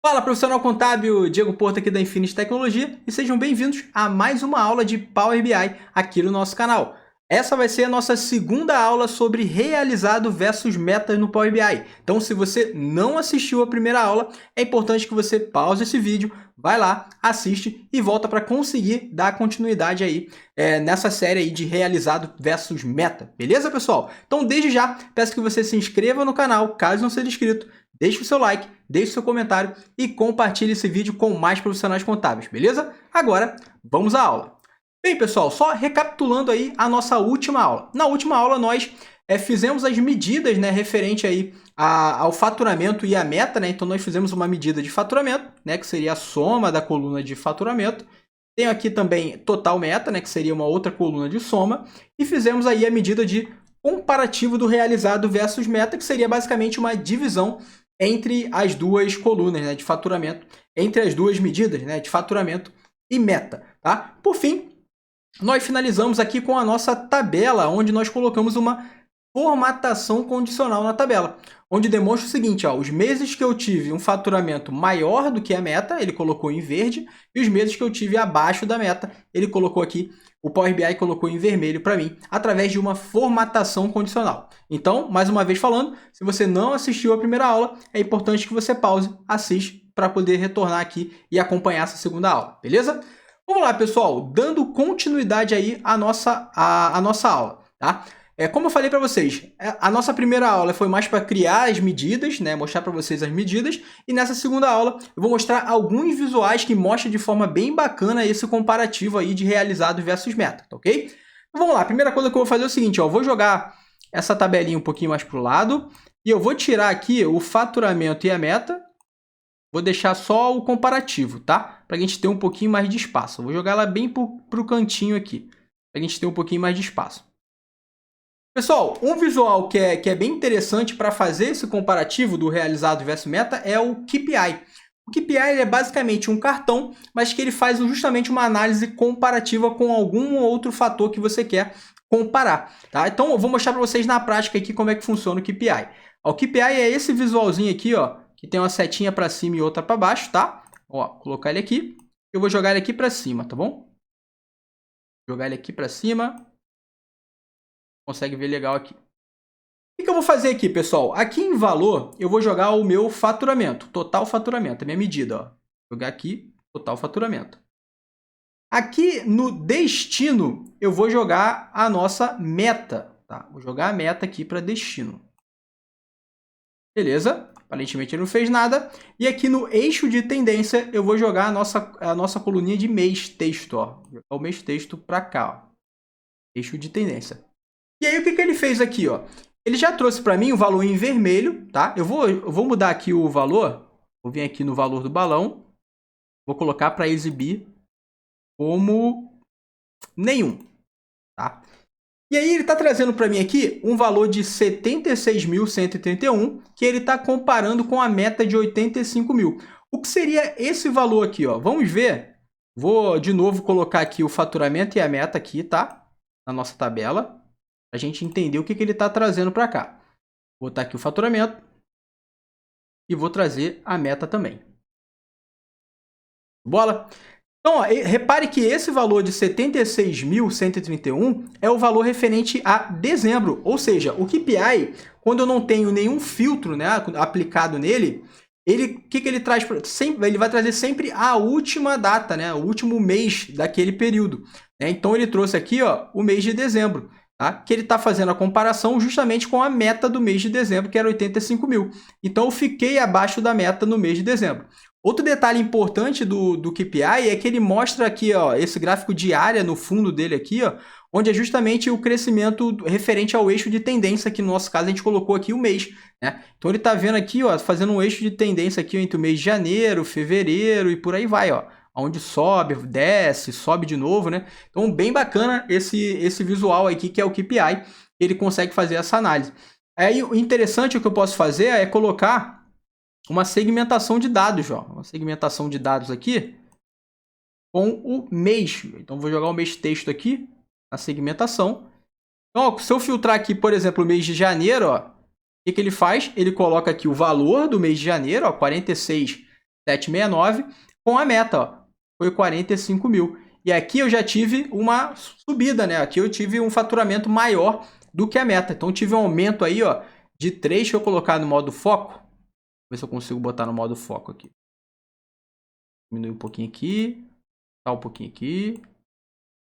Fala, profissional contábil, Diego Porto aqui da Infinity Tecnologia e sejam bem-vindos a mais uma aula de Power BI aqui no nosso canal. Essa vai ser a nossa segunda aula sobre realizado versus metas no Power BI. Então, se você não assistiu a primeira aula, é importante que você pause esse vídeo, vai lá, assiste e volta para conseguir dar continuidade aí nessa série aí de realizado versus meta. Beleza, pessoal? Então, desde já, peço que você se inscreva no canal, caso não seja inscrito, deixe o seu like, deixe o seu comentário e compartilhe esse vídeo com mais profissionais contábeis, beleza? Agora, vamos à aula. Bem, pessoal, só recapitulando aí a nossa última aula. Na última aula, nós fizemos as medidas, né, referente aí ao faturamento e à meta, né? Então, nós fizemos uma medida de faturamento, né, que seria a soma da coluna de faturamento. Tenho aqui também total meta, né, que seria uma outra coluna de soma. E fizemos aí a medida de comparativo do realizado versus meta, que seria basicamente uma divisão entre as duas colunas, né, de faturamento, entre as duas medidas, né, de faturamento e meta. Tá? Por fim, nós finalizamos aqui com a nossa tabela, onde nós colocamos uma formatação condicional na tabela, onde demonstra o seguinte, ó, os meses que eu tive um faturamento maior do que a meta, ele colocou em verde, e os meses que eu tive abaixo da meta, ele colocou aqui, o Power BI colocou em vermelho para mim, através de uma formatação condicional. Então, mais uma vez falando, se você não assistiu a primeira aula, é importante que você pause, assiste, para poder retornar aqui e acompanhar essa segunda aula, beleza? Vamos lá, pessoal, dando continuidade aí à nossa aula, tá? Como eu falei para vocês, a nossa primeira aula foi mais para criar as medidas, né? Mostrar para vocês as medidas. E nessa segunda aula eu vou mostrar alguns visuais que mostram de forma bem bacana esse comparativo aí de realizado versus meta, tá ok? Então, vamos lá, a primeira coisa que eu vou fazer é o seguinte, ó, eu vou jogar essa tabelinha um pouquinho mais para o lado e eu vou tirar aqui o faturamento e a meta. Vou deixar só o comparativo, tá? Para a gente ter um pouquinho mais de espaço. Eu vou jogar ela bem para o cantinho aqui, para a gente ter um pouquinho mais de espaço. Pessoal, um visual que é bem interessante para fazer esse comparativo do realizado versus meta é o KPI. O KPI é basicamente um cartão, mas que ele faz justamente uma análise comparativa com algum outro fator que você quer comparar. Tá? Então, eu vou mostrar para vocês na prática aqui como é que funciona o KPI. O KPI é esse visualzinho aqui, ó, que tem uma setinha para cima e outra para baixo, tá? Ó, colocar ele aqui. Eu vou jogar ele aqui para cima, tá bom? Jogar ele aqui para cima. Consegue ver legal aqui. O que eu vou fazer aqui, pessoal? Aqui em valor, eu vou jogar o meu faturamento, total faturamento, a minha medida, ó. Jogar aqui, total faturamento. Aqui no destino, eu vou jogar a nossa meta, tá? Vou jogar a meta aqui para destino. Beleza? Aparentemente ele não fez nada. E aqui no eixo de tendência, eu vou jogar a nossa coluninha de mês texto, ó. Jogar o mês texto para cá, ó. Eixo de tendência. E aí, o que ele fez aqui, ó? Ele já trouxe para mim o valor em vermelho, tá? Eu vou mudar aqui o valor. Vou vir aqui no valor do balão. Vou colocar para exibir como nenhum, tá? E aí ele está trazendo para mim aqui um valor de 76.131, que ele está comparando com a meta de 85 mil. O que seria esse valor aqui, ó? Vamos ver. Vou de novo colocar aqui o faturamento e a meta aqui, tá? Na nossa tabela. Para a gente entender o que ele está trazendo para cá. Vou botar aqui o faturamento e vou trazer a meta também. Bola? Então, ó, repare que esse valor de 76.131 é o valor referente a dezembro. Ou seja, o KPI, quando eu não tenho nenhum filtro, né, aplicado nele, o que ele traz? Ele vai trazer sempre a última data, né, o último mês daquele período. Né? Então, ele trouxe aqui, ó, o mês de dezembro. Tá? Que ele está fazendo a comparação justamente com a meta do mês de dezembro, que era 85 mil. Então, eu fiquei abaixo da meta no mês de dezembro. Outro detalhe importante do KPI é que ele mostra aqui, ó, esse gráfico de área no fundo dele aqui, ó, onde é justamente o crescimento referente ao eixo de tendência, que no nosso caso a gente colocou aqui o mês. Né? Então, ele está vendo aqui, ó, fazendo um eixo de tendência aqui entre o mês de janeiro, fevereiro e por aí vai, ó. Onde sobe, desce, sobe de novo, né? Então, bem bacana esse visual aqui, que é o KPI, ele consegue fazer essa análise. Aí, o interessante, o que eu posso fazer é colocar uma segmentação de dados, ó. Uma segmentação de dados aqui com o mês. Então, vou jogar o mês texto aqui na segmentação. Então, ó, se eu filtrar aqui, por exemplo, o mês de janeiro, ó, o que ele faz? Ele coloca aqui o valor do mês de janeiro, ó, 46 769 com a meta, ó, foi 45 mil. E aqui eu já tive uma subida, né? Aqui eu tive um faturamento maior do que a meta. Então tive um aumento aí, ó, de 3. Deixa eu colocar no modo foco. Vou ver se eu consigo botar no modo foco aqui. Diminuir um pouquinho aqui. Tá um pouquinho aqui.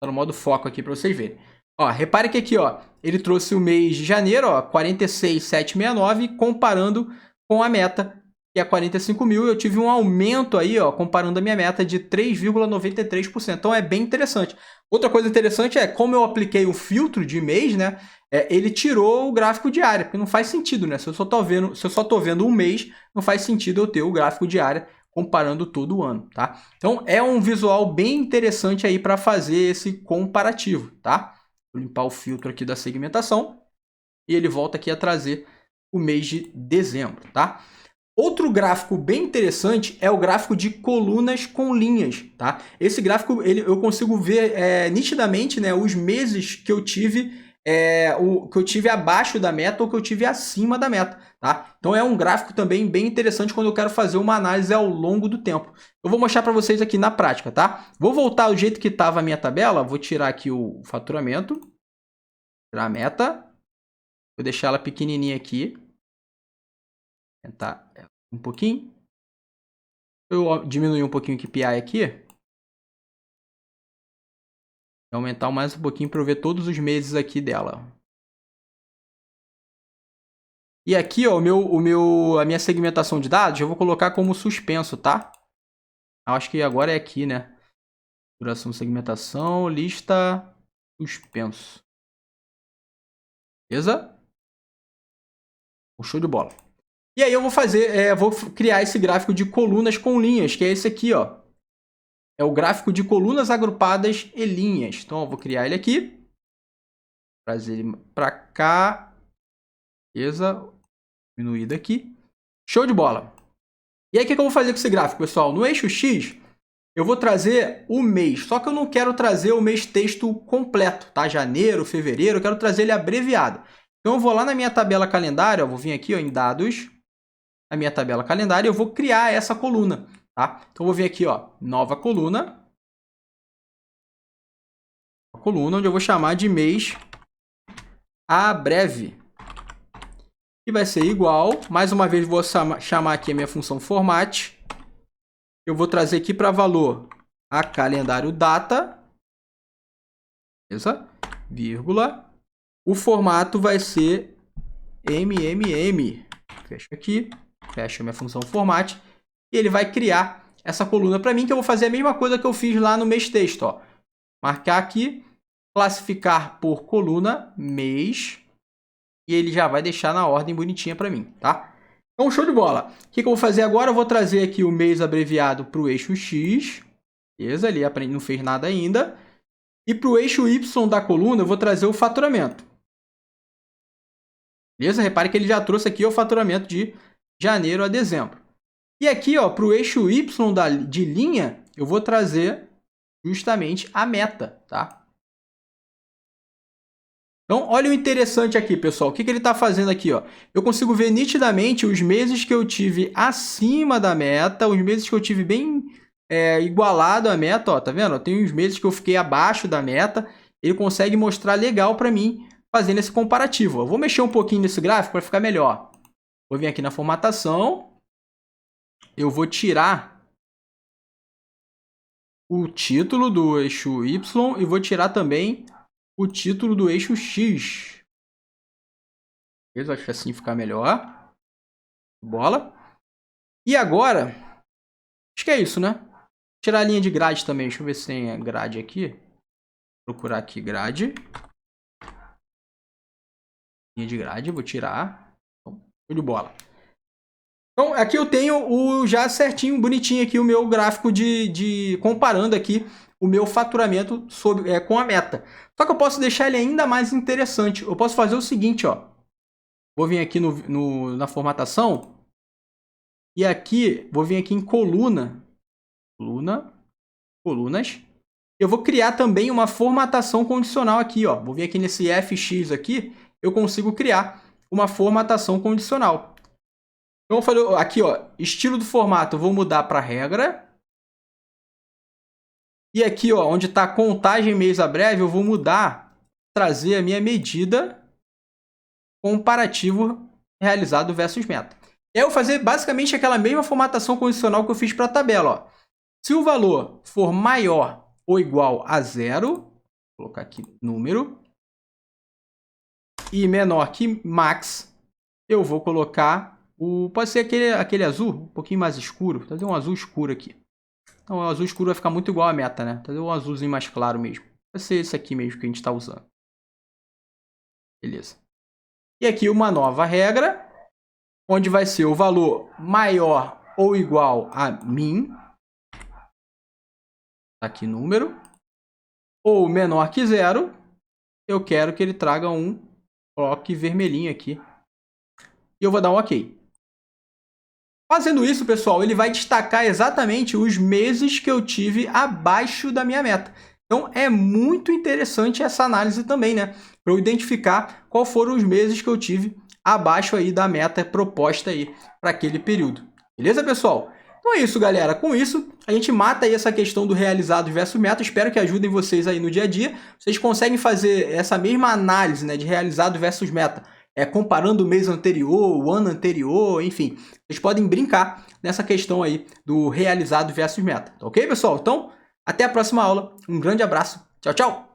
Tá no modo foco aqui para vocês verem. Ó, repare que aqui, ó, ele trouxe o mês de janeiro, ó, 46.769, comparando com a meta, que é 45 mil. Eu tive um aumento aí, ó, comparando a minha meta de 3,93%. Então é bem interessante. Outra coisa interessante é, como eu apliquei o filtro de mês, né? Ele tirou o gráfico diário, porque não faz sentido, né? Se eu só tô vendo um mês, não faz sentido eu ter o gráfico diário comparando todo o ano, tá? Então é um visual bem interessante aí para fazer esse comparativo, tá? Vou limpar o filtro aqui da segmentação e ele volta aqui a trazer o mês de dezembro, tá? Outro gráfico bem interessante é o gráfico de colunas com linhas, tá? Esse gráfico eu consigo ver nitidamente, né, os meses que eu tive que eu tive abaixo da meta ou que eu tive acima da meta, tá? Então é um gráfico também bem interessante quando eu quero fazer uma análise ao longo do tempo. Eu vou mostrar para vocês aqui na prática, tá? Vou voltar ao jeito que estava a minha tabela, vou tirar aqui o faturamento, tirar a meta, vou deixar ela pequenininha aqui, tentar um pouquinho. Eu diminuir um pouquinho o KPI aqui. Aumentar mais um pouquinho para eu ver todos os meses aqui dela. E aqui, ó, a minha segmentação de dados, eu vou colocar como suspenso, tá? Acho que agora é aqui, né? Duração, segmentação, lista, suspenso. Beleza? Show de bola. E aí eu vou fazer, vou criar esse gráfico de colunas com linhas, que é esse aqui, ó. É o gráfico de colunas agrupadas e linhas. Então, eu vou criar ele aqui. Trazer ele para cá. Beleza? Diminuído aqui. Show de bola. E aí, o que eu vou fazer com esse gráfico, pessoal? No eixo X, eu vou trazer o mês. Só que eu não quero trazer o mês texto completo, tá? Janeiro, fevereiro. Eu quero trazer ele abreviado. Então, eu vou lá na minha tabela calendário. Ó, vou vir aqui, ó, em dados. A minha tabela calendário. Eu vou criar essa coluna. Tá? Então, eu vou vir aqui, ó, nova coluna. Uma coluna onde eu vou chamar de mês a breve. E vai ser igual. Mais uma vez, vou chamar aqui a minha função format. Eu vou trazer aqui para valor a calendário data. Beleza? Vírgula. O formato vai ser MMM. Fecha aqui. Fecha a minha função format. E ele vai criar essa coluna para mim, que eu vou fazer a mesma coisa que eu fiz lá no mês texto, ó. Marcar aqui, classificar por coluna mês, e ele já vai deixar na ordem bonitinha para mim, tá? Então, show de bola. O que eu vou fazer agora? Eu vou trazer aqui o mês abreviado para o eixo X, beleza? Ele não fez nada ainda. E para o eixo Y da coluna, eu vou trazer o faturamento. Beleza? Repare que ele já trouxe aqui o faturamento de janeiro a dezembro. E aqui, ó, para o eixo Y de linha, eu vou trazer justamente a meta, tá? Então, olha o interessante aqui, pessoal. O que ele está fazendo aqui, ó? Eu consigo ver nitidamente os meses que eu tive acima da meta, os meses que eu tive bem igualado à meta, ó, tá vendo? Tem uns meses que eu fiquei abaixo da meta. Ele consegue mostrar legal para mim fazendo esse comparativo. Eu vou mexer um pouquinho nesse gráfico para ficar melhor. Vou vir aqui na formatação. Eu vou tirar o título do eixo Y e vou tirar também o título do eixo X. Eu acho que assim fica melhor. Bola. E agora, acho que é isso, né? Tirar a linha de grade também. Deixa eu ver se tem grade aqui. Procurar aqui grade. Linha de grade, vou tirar. Show de bola. Então, aqui eu tenho já certinho, bonitinho aqui o meu gráfico comparando aqui o meu faturamento com a meta. Só que eu posso deixar ele ainda mais interessante. Eu posso fazer o seguinte, ó. Vou vir aqui na formatação. E aqui, vou vir aqui em coluna. Colunas. Eu vou criar também uma formatação condicional aqui, ó. Vou vir aqui nesse FX aqui. Eu consigo criar uma formatação condicional. Então, eu falei aqui, ó, estilo do formato, eu vou mudar para regra. E aqui, ó, onde está contagem mês a breve, eu vou mudar, trazer a minha medida comparativo realizado versus meta. E aí eu vou fazer basicamente aquela mesma formatação condicional que eu fiz para a tabela, ó. Se o valor for maior ou igual a 0, vou colocar aqui número, e menor que max, eu vou colocar pode ser aquele azul, um pouquinho mais escuro. Vou fazer um azul escuro aqui. Então, o azul escuro vai ficar muito igual à meta, né? Vou fazer um azulzinho mais claro mesmo. Vai ser esse aqui mesmo que a gente está usando. Beleza. E aqui uma nova regra, onde vai ser o valor maior ou igual a min. Aqui número. Ou menor que 0. Eu quero que ele traga um coloque vermelhinho aqui. E eu vou dar um OK. Fazendo isso, pessoal, ele vai destacar exatamente os meses que eu tive abaixo da minha meta. Então, é muito interessante essa análise também, né? Para eu identificar qual foram os meses que eu tive abaixo aí da meta proposta aí para aquele período. Beleza, pessoal? Então é isso, galera. Com isso, a gente mata aí essa questão do realizado versus meta. Espero que ajudem vocês aí no dia a dia. Vocês conseguem fazer essa mesma análise, né, de realizado versus meta, comparando o mês anterior, o ano anterior, enfim. Vocês podem brincar nessa questão aí do realizado versus meta. Ok, pessoal? Então, até a próxima aula. Um grande abraço. Tchau, tchau!